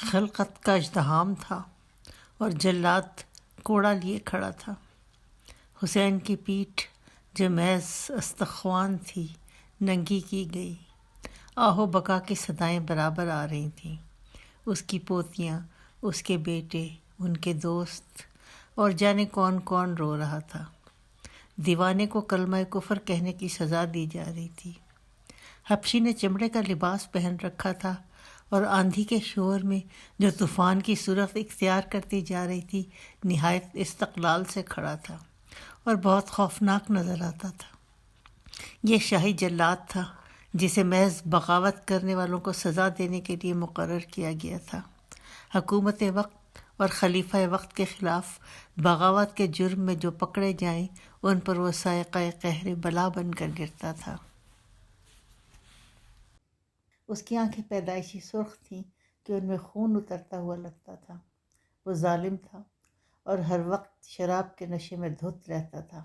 خلقت کا اژدہام تھا اور جلاد کوڑا لیے کھڑا تھا۔ حسین کی پیٹھ جو محض استخوان تھی ننگی کی گئی، آہو بکا کی صدائیں برابر آ رہی تھیں۔ اس کی پوتیاں، اس کے بیٹے، ان کے دوست اور جانے کون کون رو رہا تھا۔ دیوانے کو کلمہ کفر کہنے کی سزا دی جا رہی تھی۔ حبشی نے چمڑے کا لباس پہن رکھا تھا اور آندھی کے شور میں جو طوفان کی صورت اختیار کرتی جا رہی تھی نہایت استقلال سے کھڑا تھا اور بہت خوفناک نظر آتا تھا۔ یہ شاہی جلاد تھا جسے محض بغاوت کرنے والوں کو سزا دینے کے لیے مقرر کیا گیا تھا۔ حکومت وقت اور خلیفہ وقت کے خلاف بغاوت کے جرم میں جو پکڑے جائیں ان پر وہ صاعقہ قہر بلا بن کر گرتا تھا۔ اس کی آنکھیں پیدائشی سرخ تھیں کہ ان میں خون اترتا ہوا لگتا تھا۔ وہ ظالم تھا اور ہر وقت شراب کے نشے میں دھت رہتا تھا۔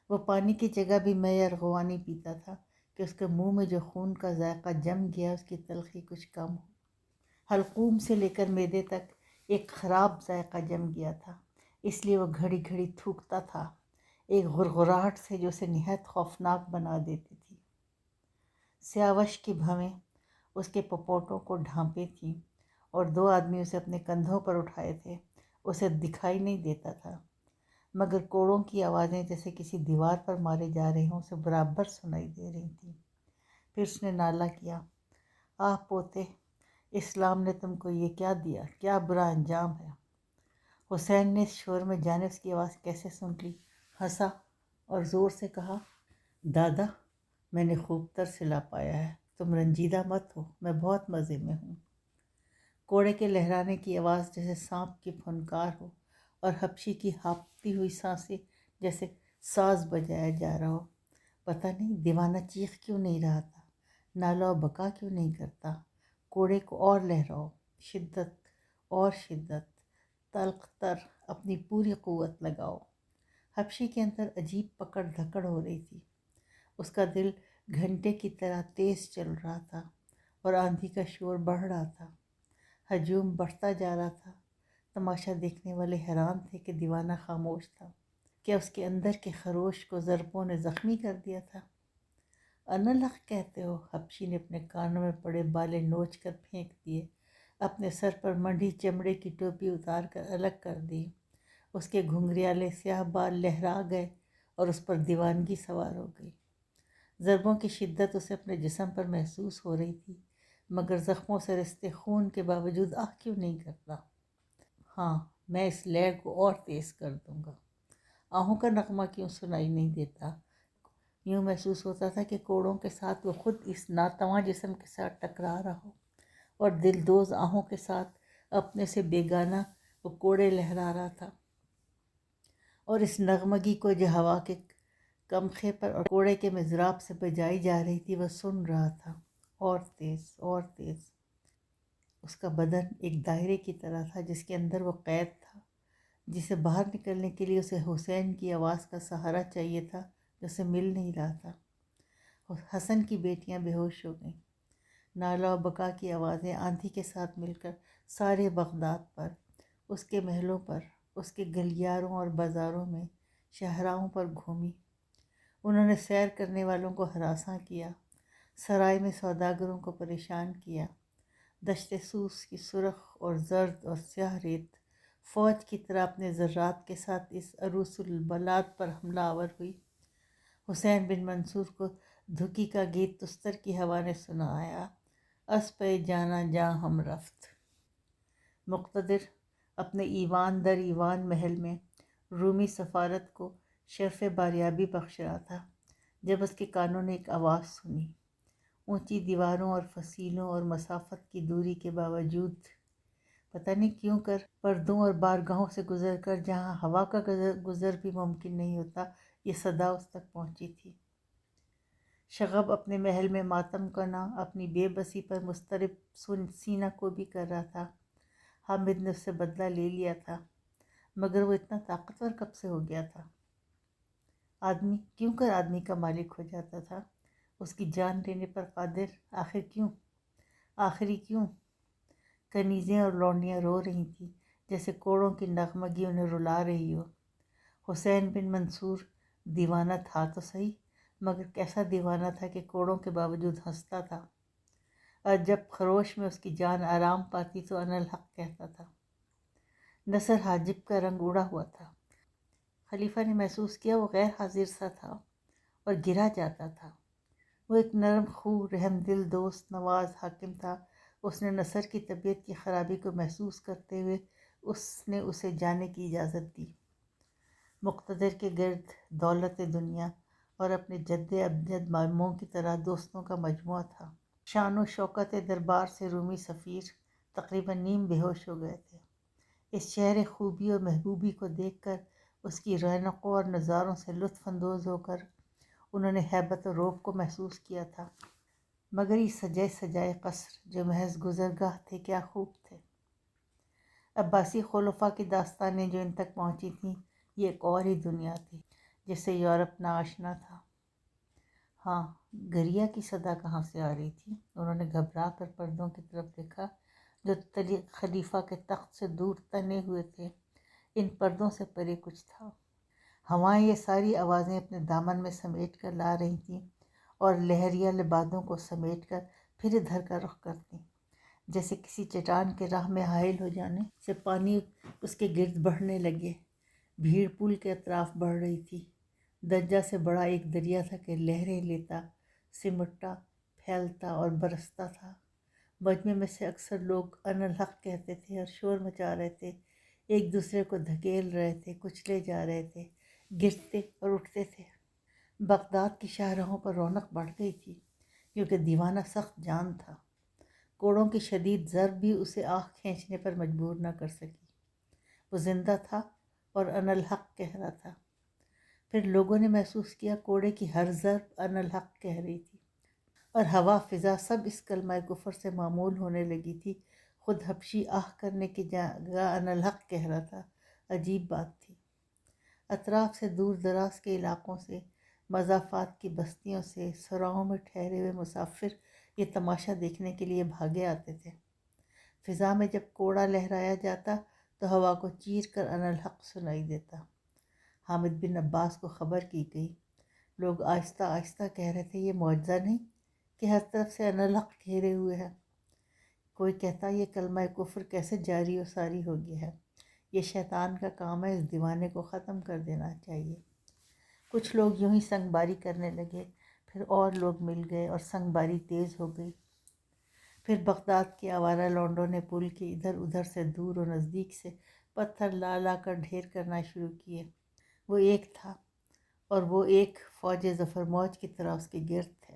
وہ پانی کی جگہ بھی مے ارغوانی پیتا تھا کہ اس کے منہ میں جو خون کا ذائقہ جم گیا اس کی تلخی کچھ کم ہو۔ حلقوم سے لے کر معدے تک ایک خراب ذائقہ جم گیا تھا، اس لیے وہ گھڑی گھڑی تھوکتا تھا، ایک غرغراہٹ سے جو اسے نہایت خوفناک بنا دیتی تھی۔ سیاوش کی بھویں اس کے پپوٹوں کو ڈھانپے تھیں اور دو آدمی اسے اپنے کندھوں پر اٹھائے تھے۔ اسے دکھائی نہیں دیتا تھا، مگر کوڑوں کی آوازیں جیسے کسی دیوار پر مارے جا رہے ہوں اسے برابر سنائی دے رہی تھیں۔ پھر اس نے نالہ کیا، آہ پوتے، اسلام نے تم کو یہ کیا دیا، کیا برا انجام ہے۔ حسین نے اس شور میں جانے اس کی آواز کیسے سن لی، ہنسا اور زور سے کہا، دادا، میں نے خوب تر سلا پایا ہے، تم رنجیدہ مت ہو، میں بہت مزے میں ہوں۔ کوڑے کے لہرانے کی آواز جیسے سانپ کی پھنکار ہو اور حبشی کی ہاپتی ہوئی سانسیں جیسے ساز بجایا جا رہا ہو۔ پتہ نہیں دیوانہ چیخ کیوں نہیں رہا تھا، نالہ و بکا کیوں نہیں کرتا۔ کوڑے کو اور لہراؤ، شدت اور شدت، تلخ تر، اپنی پوری قوت لگاؤ۔ حبشی کے اندر عجیب پکڑ دھکڑ ہو رہی تھی۔ اس کا دل گھنٹے کی طرح تیز چل رہا تھا اور آندھی کا شور بڑھ رہا تھا۔ ہجوم بڑھتا جا رہا تھا۔ تماشا دیکھنے والے حیران تھے کہ دیوانہ خاموش تھا۔ کیا اس کے اندر کے خروش کو ضربوں نے زخمی کر دیا تھا؟ انلغ کہتے ہو؟ حبشی نے اپنے کانوں میں پڑے بالیں نوچ کر پھینک دیے، اپنے سر پر منڈھی چمڑے کی ٹوپی اتار کر الگ کر دی۔ اس کے گھنگریالے سیاہ بال لہرا گئے اور اس پر دیوانگی سوار ہو گئی۔ ضربوں کی شدت اسے اپنے جسم پر محسوس ہو رہی تھی، مگر زخموں سے رستے خون کے باوجود آہ کیوں نہیں کرتا؟ ہاں، میں اس لے کو اور تیز کر دوں گا۔ آہوں کا نغمہ کیوں سنائی نہیں دیتا؟ یوں محسوس ہوتا تھا کہ کوڑوں کے ساتھ وہ خود اس ناتواں جسم کے ساتھ ٹکرا رہا ہو، اور دل دوز آہوں کے ساتھ اپنے سے بیگانہ وہ کوڑے لہرا رہا تھا، اور اس نغمگی کو جو ہوا کے کمخے پر اور کوڑے کے مضراب سے بجائی جا رہی تھی وہ سن رہا تھا، اور تیز اور تیز۔ اس کا بدن ایک دائرے کی طرح تھا جس کے اندر وہ قید تھا، جسے باہر نکلنے کے لیے اسے حسین کی آواز کا سہارا چاہیے تھا جو اسے مل نہیں رہا تھا۔ حسن کی بیٹیاں بے ہوش ہو گئیں۔ نالہ و بکا کی آوازیں آندھی کے ساتھ مل کر سارے بغداد پر، اس کے محلوں پر، اس کے گلیاروں اور بازاروں میں، شاہراہوں پر گھومی۔ انہوں نے سیر کرنے والوں کو ہراساں کیا، سرائے میں سوداگروں کو پریشان کیا۔ دشت سوس کی سرخ اور زرد اور سیاہ ریت فوج کی طرح اپنے ذرات کے ساتھ اس عروس البلاد پر حملہ آور ہوئی۔ حسین بن منصور کو دھکی کا گیت تستر کی ہوا نے سنایا، از پہ جانا جاں ہم رفت۔ مقتدر اپنے ایوان در ایوان محل میں رومی سفارت کو شرف باریابی بخش رہا تھا جب اس کے کانوں نے ایک آواز سنی۔ اونچی دیواروں اور فصیلوں اور مسافت کی دوری کے باوجود، پتہ نہیں کیوں کر، پردوں اور بارگاہوں سے گزر کر جہاں ہوا کا گزر بھی ممکن نہیں ہوتا، یہ صدا اس تک پہنچی تھی۔ شغب اپنے محل میں ماتم کنا اپنی بے بسی پر مضطرب سینہ کو بھی کر رہا تھا۔ حامد نے اس سے بدلہ لے لیا تھا، مگر وہ اتنا طاقتور کب سے ہو گیا تھا؟ آدمی کیوں کر آدمی کا مالک ہو جاتا تھا؟ اس کی جان لینے پر قادر، آخر کیوں؟ آخری کیوں؟ کنیزیں اور لونڈیاں رو رہی تھیں جیسے کوڑوں کی نغمگی انہیں رلا رہی ہو۔ حسین بن منصور دیوانہ تھا تو صحیح، مگر کیسا دیوانہ تھا کہ کوڑوں کے باوجود ہنستا تھا، اور جب خروش میں اس کی جان آرام پاتی تو انالحق کہتا تھا۔ نصر حاجب کا رنگ اڑا ہوا تھا۔ خلیفہ نے محسوس کیا وہ غیر حاضر سا تھا اور گرا جاتا تھا۔ وہ ایک نرم خو، رحم دل، دوست نواز حاکم تھا۔ اس نے نصر کی طبیعت کی خرابی کو محسوس کرتے ہوئے اس نے اسے جانے کی اجازت دی۔ مقتدر کے گرد دولت دنیا اور اپنے جد ابجد ماموں کی طرح دوستوں کا مجموعہ تھا۔ شان و شوکت دربار سے رومی سفیر تقریباً نیم بے ہوش ہو گئے تھے۔ اس شہر خوبی اور محبوبی کو دیکھ کر، اس کی رونقوں اور نظاروں سے لطف اندوز ہو کر انہوں نے ہیبت و رعب کو محسوس کیا تھا۔ مگر یہ سجائے سجائے قصر جو محض گزرگاہ تھے کیا خوب تھے۔ عباسی خلفاء کی داستانیں جو ان تک پہنچی تھیں، یہ ایک اور ہی دنیا تھی جس سے یورپ ناآشنا تھا۔ ہاں، گریا کی صدا کہاں سے آ رہی تھی؟ انہوں نے گھبرا کر پردوں کی طرف دیکھا جو خلیفہ کے تخت سے دور تنے ہوئے تھے۔ ان پردوں سے پرے کچھ تھا۔ ہوائیں یہ ساری آوازیں اپنے دامن میں سمیٹ کر لا رہی تھیں اور لہریہ لبادوں کو سمیٹ کر پھر ادھر کا رخ کرتیں، جیسے کسی چٹان کے راہ میں حائل ہو جانے سے پانی اس کے گرد بڑھنے لگے۔ بھیڑ پل کے اطراف بڑھ رہی تھی۔ درجہ سے بڑا ایک دریا تھا کہ لہریں لیتا، سمٹتا، پھیلتا اور برستا تھا۔ مجمع میں سے اکثر لوگ انالحق کہتے تھے اور شور مچا رہے تھے، ایک دوسرے کو دھکیل رہے تھے، کچلے جا رہے تھے، گرتے اور اٹھتے تھے۔ بغداد کی شاہراہوں پر رونق بڑھ گئی تھی کیونکہ دیوانہ سخت جان تھا۔ کوڑوں کی شدید ضرب بھی اسے آنکھ کھینچنے پر مجبور نہ کر سکی۔ وہ زندہ تھا اور انالحق کہہ رہا تھا۔ پھر لوگوں نے محسوس کیا کوڑے کی ہر ضرب انالحق کہہ رہی تھی، اور ہوا فضا سب اس کلمہ کفر سے معمول ہونے لگی تھی۔ خود حبشی آہ کرنے کی جگہ انالحق کہہ رہا تھا۔ عجیب بات تھی۔ اطراف سے، دور دراز کے علاقوں سے، مضافات کی بستیوں سے، سراہوں میں ٹھہرے ہوئے مسافر یہ تماشا دیکھنے کے لیے بھاگے آتے تھے۔ فضا میں جب کوڑا لہرایا جاتا تو ہوا کو چیر کر انالحق سنائی دیتا۔ حامد بن عباس کو خبر کی گئی۔ لوگ آہستہ آہستہ کہہ رہے تھے، یہ معجزہ نہیں کہ ہر طرف سے انالحق گھیرے ہوئے ہے؟ کوئی کہتا یہ کلمہ کفر کیسے جاری و ساری ہو گیا ہے؟ یہ شیطان کا کام ہے، اس دیوانے کو ختم کر دینا چاہیے۔ کچھ لوگ یوں ہی سنگ باری کرنے لگے، پھر اور لوگ مل گئے اور سنگ باری تیز ہو گئی۔ پھر بغداد کے آوارہ لونڈوں نے پل کے ادھر ادھر سے، دور و نزدیک سے پتھر لا لا کر ڈھیر کرنا شروع کیے۔ وہ ایک تھا، اور وہ ایک فوج ظفر موج کی طرح اس کے گرد تھے۔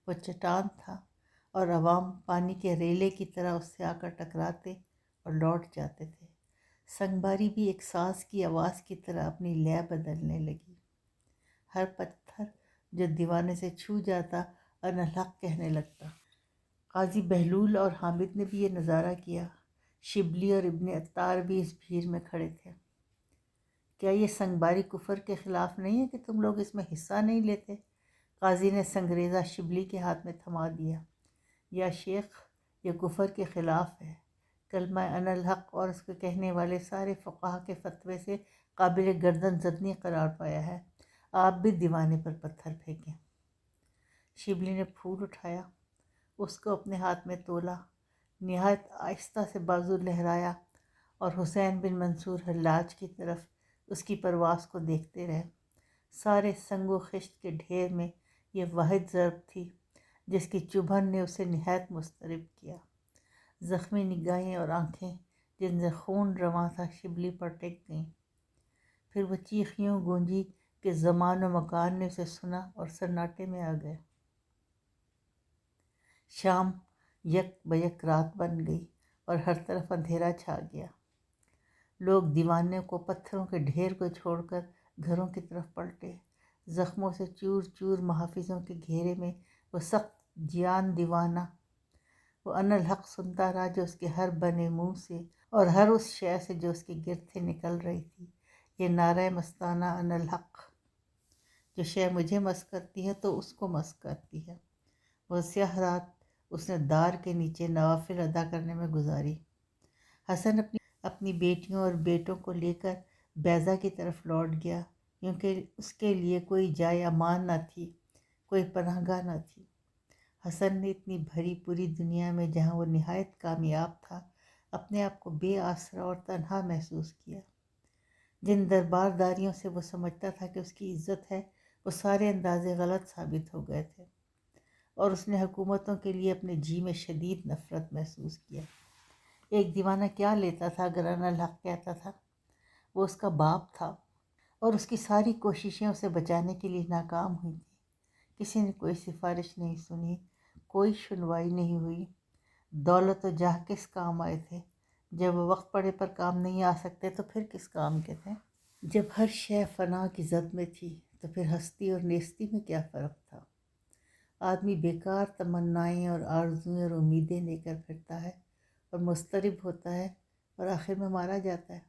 وہ چٹان تھا، اور عوام پانی کے ریلے کی طرح اس سے آ کر ٹکراتے اور لوٹ جاتے تھے۔ سنگ باری بھی ایک ساز کی آواز کی طرح اپنی لے بدلنے لگی۔ ہر پتھر جو دیوانے سے چھو جاتا انالحق کہنے لگتا۔ قاضی بہلول اور حامد نے بھی یہ نظارہ کیا۔ شبلی اور ابن عطار بھی اس بھیڑ میں کھڑے تھے۔ کیا یہ سنگ باری کفر کے خلاف نہیں ہے کہ تم لوگ اس میں حصہ نہیں لیتے؟ قاضی نے سنگریزہ شبلی کے ہاتھ میں تھما دیا۔ یا شیخ، یہ کفر کے خلاف ہے۔ کلمہ انالحق اور اس کے کہنے والے سارے فقہا کے فتوے سے قابل گردن زدنی قرار پایا ہے۔ آپ بھی دیوانے پر پتھر پھینکیں۔ شبلی نے پھول اٹھایا، اس کو اپنے ہاتھ میں تولا، نہایت آہستہ سے بازو لہرایا اور حسین بن منصور حلاج کی طرف اس کی پرواز کو دیکھتے رہے۔ سارے سنگ و خشت کے ڈھیر میں یہ واحد ضرب تھی جس کی چبھن نے اسے نہایت مضطرب کیا۔ زخمی نگاہیں اور آنکھیں جن سے خون رواں تھا شبلی پر ٹک گئیں۔ پھر وہ چیخ یوں گونجی کہ زمان و مکان نے اسے سنا اور سناٹے میں آ گئے۔ شام یک بیک رات بن گئی اور ہر طرف اندھیرا چھا گیا۔ لوگ دیوانے کو، پتھروں کے ڈھیر کو چھوڑ کر گھروں کی طرف پلٹے۔ زخموں سے چور چور محافظوں کے گھیرے میں وہ سخت جیان دیوانہ، وہ انالحق سنتا رہا جو اس کے ہر بنے منہ سے اور ہر اس شے سے جو اس کے گرد سے نکل رہی تھی۔ یہ نعرہ مستانہ انالحق، جو شے مجھے مس کرتی ہے تو اس کو مس کرتی ہے۔ وہ سیاہ رات اس نے دار کے نیچے نوافل ادا کرنے میں گزاری۔ حسن اپنی بیٹیوں اور بیٹوں کو لے کر بیضہ کی طرف لوٹ گیا، کیونکہ اس کے لیے کوئی جائے امان نہ تھی، کوئی پناہ گاہ نہ تھی۔ حسن نے اتنی بھری پوری دنیا میں جہاں وہ نہایت کامیاب تھا، اپنے آپ کو بے آسرا اور تنہا محسوس کیا۔ جن دربار داریوں سے وہ سمجھتا تھا کہ اس کی عزت ہے، وہ سارے اندازے غلط ثابت ہو گئے تھے، اور اس نے حکومتوں کے لیے اپنے جی میں شدید نفرت محسوس کیا۔ ایک دیوانہ کیا لیتا تھا اگر انالحق کہتا تھا؟ وہ اس کا باپ تھا، اور اس کی ساری کوششیں اسے بچانے کے لیے ناکام ہوئی تھیں۔ کسی نے کوئی سفارش نہیں سنی، کوئی سنوائی نہیں ہوئی۔ دولت و جاہ کس کام آئے تھے؟ جب وہ وقت پڑے پر کام نہیں آ سکتے تو پھر کس کام کے تھے؟ جب ہر شے فنا کی زد میں تھی تو پھر ہستی اور نیستی میں کیا فرق تھا؟ آدمی بیکار تمنائیں اور آرزویں اور امیدیں لے کر پھرتا ہے اور مضطرب ہوتا ہے اور آخر میں مارا جاتا ہے۔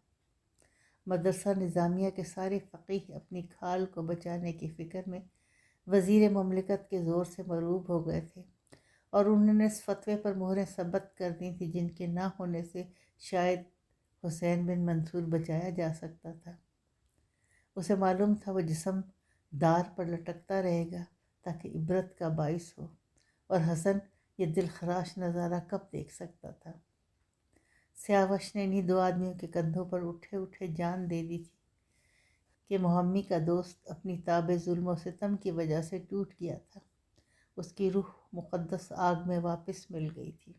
مدرسہ نظامیہ کے سارے فقیہ اپنی کھال کو بچانے کی فکر میں وزیر مملکت کے زور سے مروب ہو گئے تھے، اور انہوں نے اس فتوے پر مہریں ثبت کر دی تھیں جن کے نہ ہونے سے شاید حسین بن منصور بچایا جا سکتا تھا۔ اسے معلوم تھا وہ جسم دار پر لٹکتا رہے گا تاکہ عبرت کا باعث ہو، اور حسن یہ دلخراش نظارہ کب دیکھ سکتا تھا؟ سیاوش نے انہی دو آدمیوں کے کندھوں پر اٹھے اٹھے جان دے دی تھی کہ محمی کا دوست اپنی تاب ظلم و ستم کی وجہ سے ٹوٹ گیا تھا۔ اس کی روح مقدس آگ میں واپس مل گئی تھی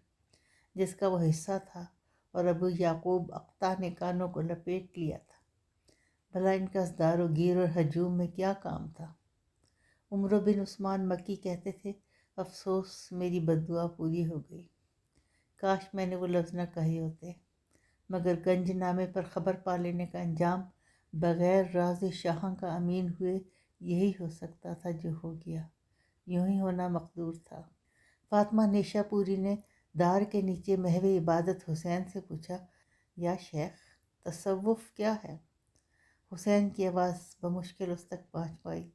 جس کا وہ حصہ تھا، اور ابو یعقوب اقطع نے کانوں کو لپیٹ لیا تھا۔ بھلا ان کا اس دار و گیر اور ہجوم میں کیا کام تھا؟ عمرو بن عثمان مکی کہتے تھے، افسوس میری بددعا پوری ہو گئی، کاش میں نے وہ لفظ نہ کہے ہوتے، مگر گنج نامے پر خبر پا لینے کا انجام بغیر راز شاہاں کا امین ہوئے یہی ہو سکتا تھا جو ہو گیا، یوں ہی ہونا مقدور تھا۔ فاطمہ نیشا پوری نے دار کے نیچے محو عبادت حسین سے پوچھا، یا شیخ، تصوف کیا ہے؟ حسین کی آواز بمشکل اس تک پہنچ پائی۔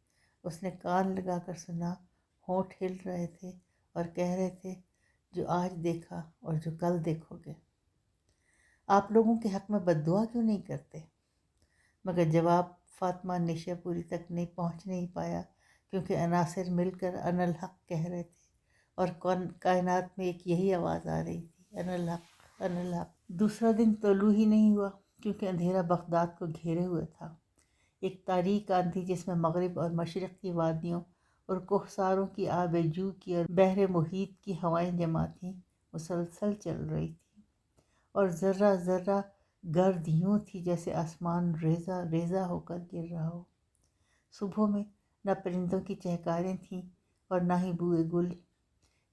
اس نے کان لگا کر سنا، ہونٹ ہل رہے تھے اور کہہ رہے تھے، جو آج دیکھا اور جو کل دیکھو گے۔ آپ لوگوں کے حق میں بددعا کیوں نہیں کرتے؟ مگر جواب فاطمہ نیشا پوری تک نہیں پہنچ نہیں پایا، کیونکہ عناصر مل کر انالحق کہہ رہے تھے، اور کائنات میں ایک یہی آواز آ رہی تھی، انالحق انالحق۔ دوسرا دن طلوع ہی نہیں ہوا، کیونکہ اندھیرا بغداد کو گھیرے ہوئے تھا۔ ایک تاریک آندھی جس میں مغرب اور مشرق کی وادیوں اور کوہساروں کی آب جو کی اور بحر محیط کی ہوائیں جمع تھیں، مسلسل چل رہی تھی، اور ذرہ ذرہ گرد یوں تھی جیسے آسمان ریزہ ریزہ ہو کر گر رہا ہو۔ صبح میں نہ پرندوں کی چہکاریں تھیں اور نہ ہی بوئے گل۔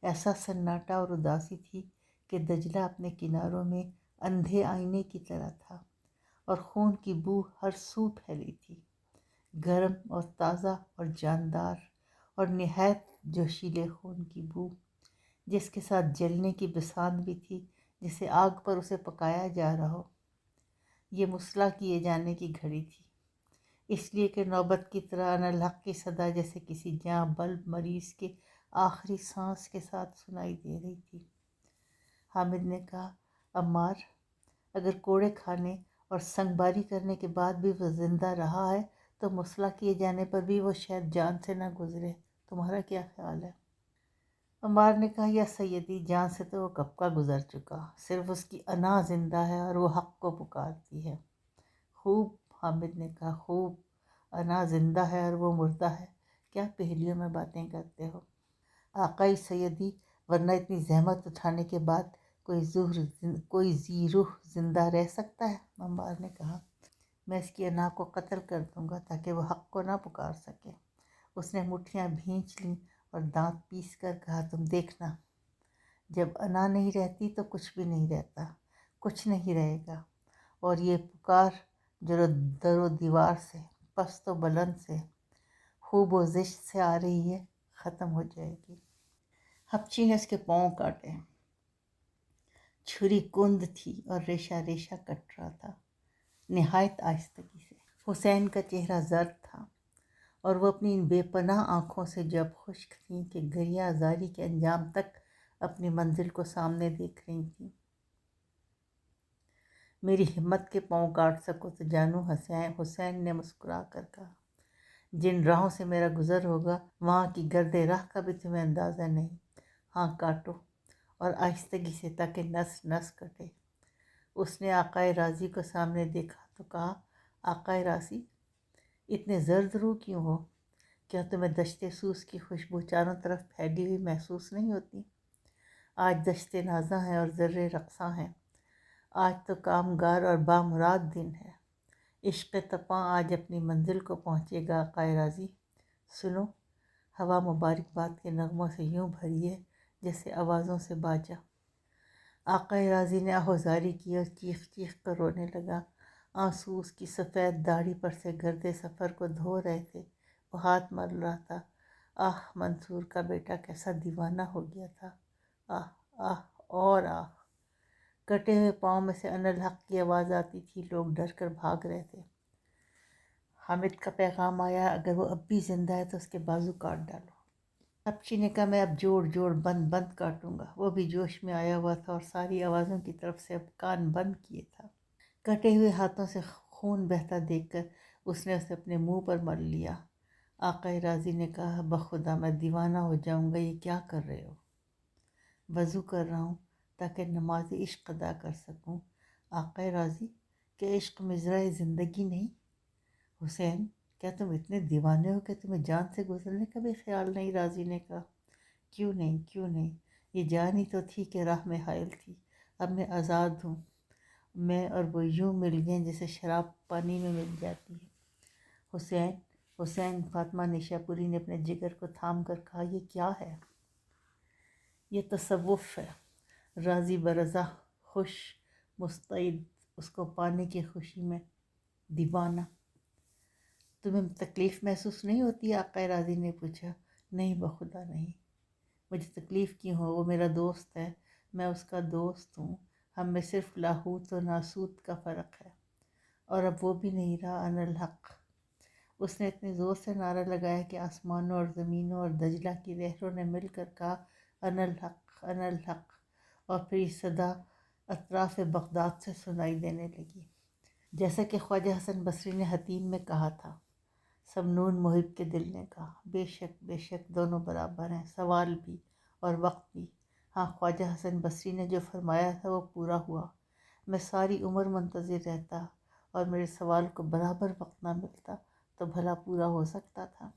ایسا سناٹا اور اداسی تھی کہ دجلہ اپنے کناروں میں اندھے آئینے کی طرح تھا، اور خون کی بو ہر سو پھیلی تھی، گرم اور تازہ اور جاندار اور نہایت جوشیلے خون کی بو، جس کے ساتھ جلنے کی بساط بھی تھی، جسے آگ پر اسے پکایا جا رہا ہو۔ یہ مصلح کیے جانے کی گھڑی تھی، اس لیے کہ نوبت کی طرح انالحق کی صدا جیسے کسی جاں بلب مریض کے آخری سانس کے ساتھ سنائی دے رہی تھی۔ حامد نے کہا، عمار، اگر کوڑے کھانے اور سنگ باری کرنے کے بعد بھی وہ زندہ رہا ہے تو مصلح کیے جانے پر بھی وہ شاید جان سے نہ گزرے، تمہارا کیا خیال ہے؟ عمار نے کہا، یا سیدی، جان سے تو وہ کب کا گزر چکا، صرف اس کی انا زندہ ہے اور وہ حق کو پکارتی ہے۔ خوب، حامد نے کہا، خوب، انا زندہ ہے اور وہ مردہ ہے، کیا پہیلیوں میں باتیں کرتے ہو؟ آقای سیدی، ورنہ اتنی زحمت اٹھانے کے بعد کوئی ذی روح زندہ رہ سکتا ہے؟ عمار نے کہا، میں اس کی انا کو قتل کر دوں گا تاکہ وہ حق کو نہ پکار سکے۔ اس نے مٹھیاں بھینچ لیں اور دانت پیس کر کہا، تم دیکھنا، جب انا نہیں رہتی تو کچھ بھی نہیں رہتا، کچھ نہیں رہے گا، اور یہ پکار جو در و دیوار سے، پست و بلند سے، خوب و زشت سے آ رہی ہے، ختم ہو جائے گی۔ ہپچی نے اس کے پاؤں کاٹے، چھری کند تھی اور ریشہ ریشہ کٹ رہا تھا، نہایت آہستگی سے۔ حسین کا چہرہ زرد تھا، اور وہ اپنی ان بے پناہ آنکھوں سے جب خشک تھیں کہ گریہ زاری کے انجام تک اپنی منزل کو سامنے دیکھ رہی تھیں۔ میری ہمت کے پاؤں کاٹ سکو تو جانو، حسین نے مسکرا کر کہا، جن راہوں سے میرا گزر ہوگا وہاں کی گرد راہ کا بھی تمہیں اندازہ نہیں۔ ہاں کاٹو، اور آہستگی سے تاکہ نس نس کٹے۔ اس نے آقائے راضی کو سامنے دیکھا تو کہا، آقائے راضی، اتنے زرد رو کیوں ہو؟ کیا تمہیں دشت سوز کی خوشبو چاروں طرف پھیلی ہوئی محسوس نہیں ہوتی؟ آج دشت نازاں ہیں اور ذرے رقصاں ہیں۔ آج تو کامگار اور بامراد دن ہے۔ عشق تپاں آج اپنی منزل کو پہنچے گا آقائے راضی۔ سنو، ہوا مبارکباد کے نغموں سے یوں بھری ہے جیسے آوازوں سے باجا۔ آقائے راضی نے آہوزاری کی اور چیخ چیخ کر رونے لگا۔ آنسو اس کی سفید داڑھی پر سے گرد سفر کو دھو رہے تھے۔ وہ ہاتھ مل رہا تھا۔ آہ، منصور کا بیٹا کیسا دیوانہ ہو گیا تھا۔ آہ آہ اور آہ۔ کٹے ہوئے پاؤں میں سے انالحق کی آواز آتی تھی، لوگ ڈر کر بھاگ رہے تھے۔ حامد کا پیغام آیا، اگر وہ اب بھی زندہ ہے تو اس کے بازو کاٹ ڈالو۔ حبشی نے کہا، میں اب جوڑ جوڑ بند بند کاٹوں گا۔ وہ بھی جوش میں آیا ہوا تھا اور ساری آوازوں کی طرف سے اب کان بند کیے تھا۔ کٹے ہوئے ہاتھوں سے خون بہتا دیکھ کر اس نے اسے اپنے منہ پر مل لیا۔ آقائے راضی نے کہا، بخدا میں دیوانہ ہو جاؤں گا، یہ کیا کر رہے ہو؟ وضو کر رہا ہوں تاکہ نماز عشق ادا کر سکوں۔ آقائے راضی، کہ عشق مزرعِ زندگی نہیں؟ حسین، کیا تم اتنے دیوانے ہو کہ تمہیں جان سے گزرنے کا بھی خیال نہیں؟ راضی نے کہا، کیوں نہیں، کیوں نہیں، یہ جان ہی تو تھی کہ راہ میں حائل تھی۔ اب میں آزاد ہوں۔ میں اور وہ یوں مل گئے جیسے شراب پانی میں مل جاتی ہے۔ حسین، حسین، فاطمہ نیشا پوری نے اپنے جگر کو تھام کر کہا، یہ کیا ہے؟ یہ تصوف ہے۔ راضی برضا، خوش، مستعد، اس کو پانے کی خوشی میں دیوانہ۔ تمہیں تکلیف محسوس نہیں ہوتی؟ آقائے راضی نے پوچھا۔ نہیں بخدا نہیں۔ مجھے تکلیف کیوں ہو؟ وہ میرا دوست ہے، میں اس کا دوست ہوں۔ ہم میں صرف لاہوت و ناسوت کا فرق ہے، اور اب وہ بھی نہیں رہا۔ انالحق۔ اس نے اتنے زور سے نعرہ لگایا کہ آسمانوں اور زمینوں اور دجلہ کی لہروں نے مل کر کہا، انالحق، انالحق، اور پھر یہ صدا اطراف بغداد سے سنائی دینے لگی، جیسا کہ خواجہ حسن بصری نے حتیم میں کہا تھا۔ سمنون محب کے دل نے کہا، بے شک بے شک، دونوں برابر ہیں، سوال بھی اور وقت بھی۔ ہاں، خواجہ حسن بصری نے جو فرمایا تھا وہ پورا ہوا۔ میں ساری عمر منتظر رہتا اور میرے سوال کو برابر وقت نہ ملتا تو بھلا پورا ہو سکتا تھا؟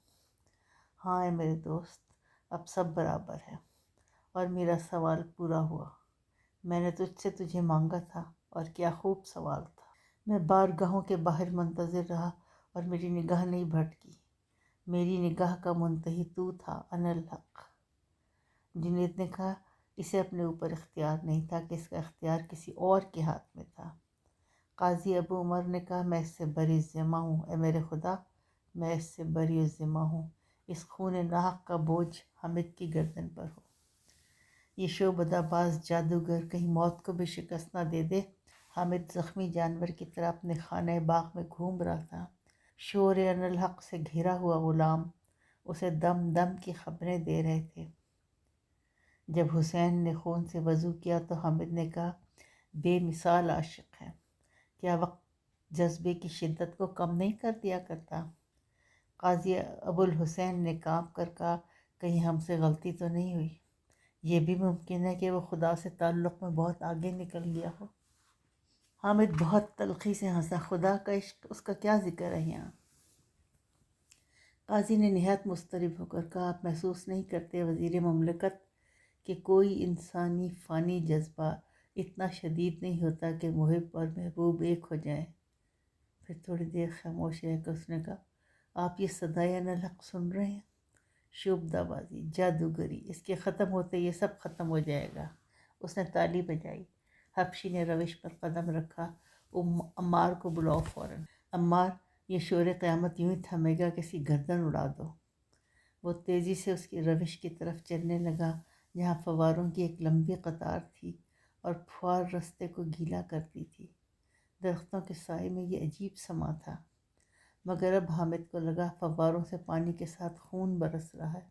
ہاں اے میرے دوست، اب سب برابر ہے، اور میرا سوال پورا ہوا۔ میں نے تجھ سے تجھے مانگا تھا، اور کیا خوب سوال تھا۔ میں بارگاہوں کے باہر منتظر رہا اور میری نگاہ نہیں بھٹکی۔ میری نگاہ کا منتہی تو تھا، انالحق۔ جنید نے کہا، اسے اپنے اوپر اختیار نہیں تھا کہ اس کا اختیار کسی اور کے ہاتھ میں تھا۔ قاضی ابو عمر نے کہا، میں اس سے بری الذمہ ہوں، اے میرے خدا، میں اس سے بری الذمہ ہوں۔ اس خون ناحق کا بوجھ حامد کی گردن پر ہو۔ یہ شعبدہ باز جادوگر کہیں موت کو بھی شکست نہ دے دے۔ حامد زخمی جانور کی طرح اپنے خانہ باغ میں گھوم رہا تھا۔ شور انالحق سے گھرا ہوا غلام اسے دم دم کی خبریں دے رہے تھے۔ جب حسین نے خون سے وضو کیا تو حامد نے کہا، بے مثال عاشق ہے، کیا وقت جذبے کی شدت کو کم نہیں کر دیا کرتا؟ قاضی ابو الحسین نے کانپ کر کہا، کہیں ہم سے غلطی تو نہیں ہوئی؟ یہ بھی ممکن ہے کہ وہ خدا سے تعلق میں بہت آگے نکل گیا ہو۔ حامد بہت تلخی سے ہنسا، خدا کا عشق، اس کا کیا ذکر ہے یہاں؟ قاضی نے نہایت مضطرب ہو کر کہا، آپ محسوس نہیں کرتے وزیر مملکت کہ کوئی انسانی فانی جذبہ اتنا شدید نہیں ہوتا کہ محب اور محبوب ایک ہو جائیں؟ پھر تھوڑی دیر خاموش رہ کر اس نے کہا، آپ یہ صدائے انالحق سن رہے ہیں؟ شعبدہ بازی، جادوگری، اس کے ختم ہوتے یہ سب ختم ہو جائے گا۔ اس نے تالی بجائی۔ حبشی نے روش پر قدم رکھا، عمار کو بلاؤ فوراً۔ عمار، یہ شور قیامت یوں ہی تھمے گا، کسی گردن اڑا دو۔ وہ تیزی سے اس کی روش کی طرف چلنے لگا جہاں فواروں کی ایک لمبی قطار تھی اور پھوار رستے کو گیلا کرتی تھی۔ درختوں کے سائے میں یہ عجیب سما تھا، مگر اب حامد کو لگا فواروں سے پانی کے ساتھ خون برس رہا ہے۔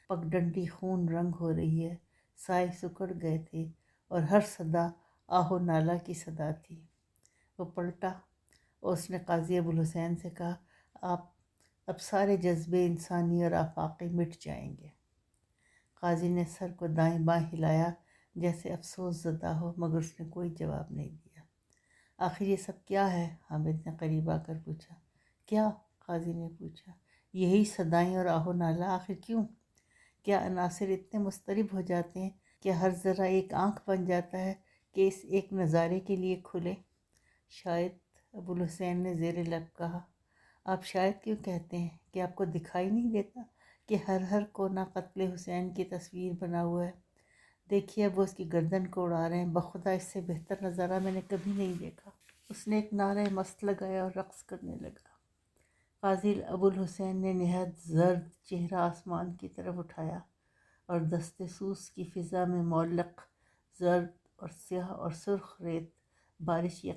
پگڈنڈی خون رنگ ہو رہی ہے، سائے سکڑ گئے تھے اور ہر صدا آہ و نالہ کی صدا تھی۔ وہ پلٹا اور اس نے قاضی ابوالحسین سے کہا، آپ اب سارے جذبے انسانی اور آفاقی مٹ جائیں گے۔ قاضی نے سر کو دائیں بائیں ہلایا جیسے افسوس زدہ ہو، مگر اس نے کوئی جواب نہیں دیا۔ آخر یہ سب کیا ہے؟ حامد نے قریب آ کر پوچھا۔ کیا؟ قاضی نے پوچھا۔ یہی صدائیں اور آہ و نالہ، آخر کیوں؟ کیا عناصر اتنے مضطرب ہو جاتے ہیں کہ ہر ذرہ ایک آنکھ بن جاتا ہے کہ اس ایک نظارے کے لیے کھلے؟ شاید، ابوالحسین نے زیر لب کہا۔ آپ شاید کیوں کہتے ہیں؟ کہ آپ کو دکھائی نہیں دیتا کہ ہر کونا قتل حسین کی تصویر بنا ہوا ہے؟ دیکھیے اب وہ اس کی گردن کو اڑا رہے ہیں، بخدا اس سے بہتر نظارہ میں نے کبھی نہیں دیکھا۔ اس نے ایک نعرہ مست لگایا اور رقص کرنے لگا۔ قاضی ابوالحسین نے نہایت زرد چہرہ آسمان کی طرف اٹھایا اور دست سوز کی فضا میں معلق زرد اور سیاہ اور سرخ ریت بارش کے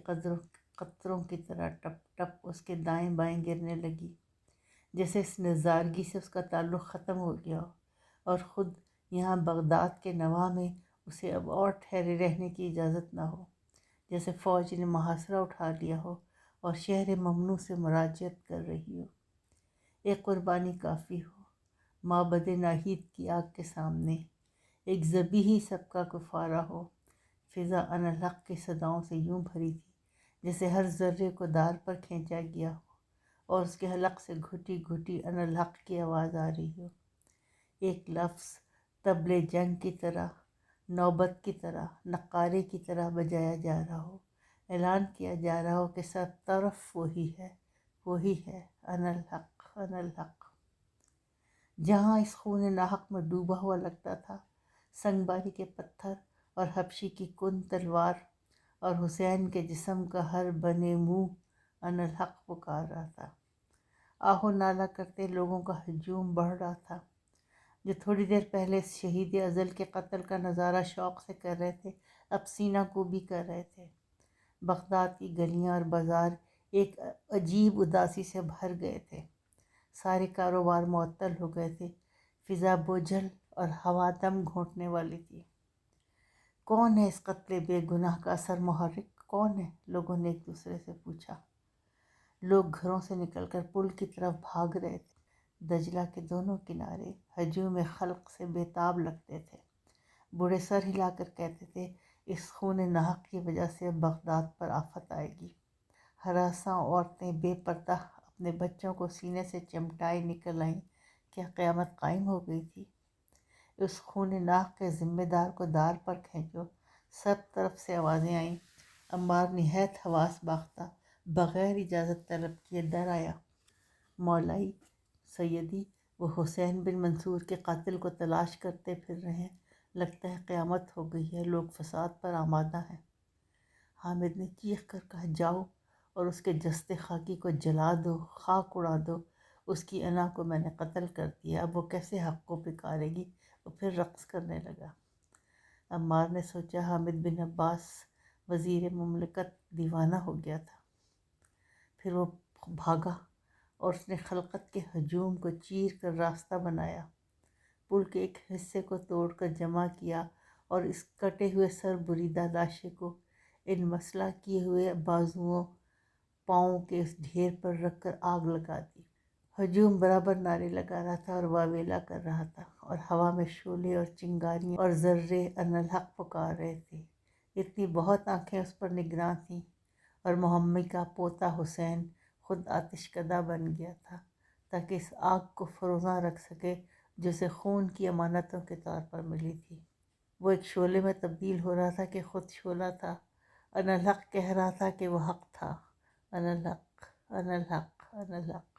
قطروں کی طرح ٹپ ٹپ اس کے دائیں بائیں گرنے لگی، جیسے اس نظارگی سے اس کا تعلق ختم ہو گیا ہو اور خود یہاں بغداد کے نواح میں اسے اب اور ٹھہرے رہنے کی اجازت نہ ہو، جیسے فوج نے محاصرہ اٹھا لیا ہو اور شہر ممنوع سے مراجعت کر رہی ہو۔ ایک قربانی کافی ہو، معبد ناہید کی آگ کے سامنے ایک ذبیحی سب کا کفارہ ہو۔ فضا انالحق کی صداؤں سے یوں بھری تھی جیسے ہر ذرے کو دار پر کھینچا گیا ہو اور اس کے حلق سے گھٹی گھٹی انالحق کی آواز آ رہی ہو۔ ایک لفظ طبلِ جنگ کی طرح، نوبت کی طرح، نقارے کی طرح بجایا جا رہا ہو، اعلان کیا جا رہا ہو کہ سب طرف وہی ہے، انالحق، انالحق۔ جہاں اس خون ناحق میں ڈوبا ہوا لگتا تھا، سنگ باری کے پتھر اور حبشی کی کن تلوار اور حسین کے جسم کا ہر بنے منہ انالحق پکار رہا تھا۔ آہ و نالہ کرتے لوگوں کا ہجوم بڑھ رہا تھا، جو تھوڑی دیر پہلے اس شہید ازل کے قتل کا نظارہ شوق سے کر رہے تھے، اب سینہ کوبی کر رہے تھے۔ بغداد کی گلیاں اور بازار ایک عجیب اداسی سے بھر گئے تھے، سارے کاروبار معطل ہو گئے تھے، فضا بوجھل اور ہوا دم گھونٹنے والی تھی۔ کون ہے اس قتل بے گناہ کا اثر محرک؟ کون ہے؟ لوگوں نے ایک دوسرے سے پوچھا۔ لوگ گھروں سے نکل کر پل کی طرف بھاگ رہے تھے۔ دجلہ کے دونوں کنارے ہجوم خلق سے بے تاب لگتے تھے۔ بوڑھے سر ہلا کر کہتے تھے، اس خون ناحق کی وجہ سے اب بغداد پر آفت آئے گی۔ ہراساں عورتیں بے پردہ اپنے بچوں کو سینے سے چمٹائے نکل آئیں۔ کیا قیامت قائم ہو گئی تھی؟ اس خون ناحق کے ذمہ دار کو دار پر کھینچو۔ سب طرف سے آوازیں آئیں۔ عمار نہایت حواس باختہ بغیر اجازت طلب کیے در آیا۔ مولائی، سیدی، وہ حسین بن منصور کے قاتل کو تلاش کرتے پھر رہے ہیں، لگتا ہے قیامت ہو گئی ہے، لوگ فساد پر آمادہ ہیں۔ حامد نے چیخ کر کہا، جاؤ اور اس کے جسد خاکی کو جلا دو، خاک اڑا دو۔ اس کی انا کو میں نے قتل کر دیا، اب وہ کیسے حق کو پکارے گی؟ وہ پھر رقص کرنے لگا۔ عمار نے سوچا حامد بن عباس وزیر مملکت دیوانہ ہو گیا تھا۔ پھر وہ بھاگا اور اس نے خلقت کے ہجوم کو چیر کر راستہ بنایا، پل کے ایک حصے کو توڑ کر جمع کیا اور اس کٹے ہوئے سر بریدہ لاشے کو ان مسلح کیے ہوئے بازوؤں پاؤں کے اس ڈھیر پر رکھ کر آگ لگا دی۔ ہجوم برابر نعرے لگا رہا تھا اور واویلا کر رہا تھا، اور ہوا میں شعلے اور چنگاریاں اور ذرے انالحق پکار رہے تھے۔ اتنی بہت آنکھیں اس پر نگراں تھیں، اور محمد کا پوتا حسین خود آتش کدہ بن گیا تھا تاکہ اس آگ کو فروزاں رکھ سکے جو اسے خون کی امانتوں کے طور پر ملی تھی۔ وہ ایک شعلے میں تبدیل ہو رہا تھا کہ خود شعلہ تھا۔ انالحق کہہ رہا تھا کہ وہ حق تھا، انالحق، انالحق، انالحق۔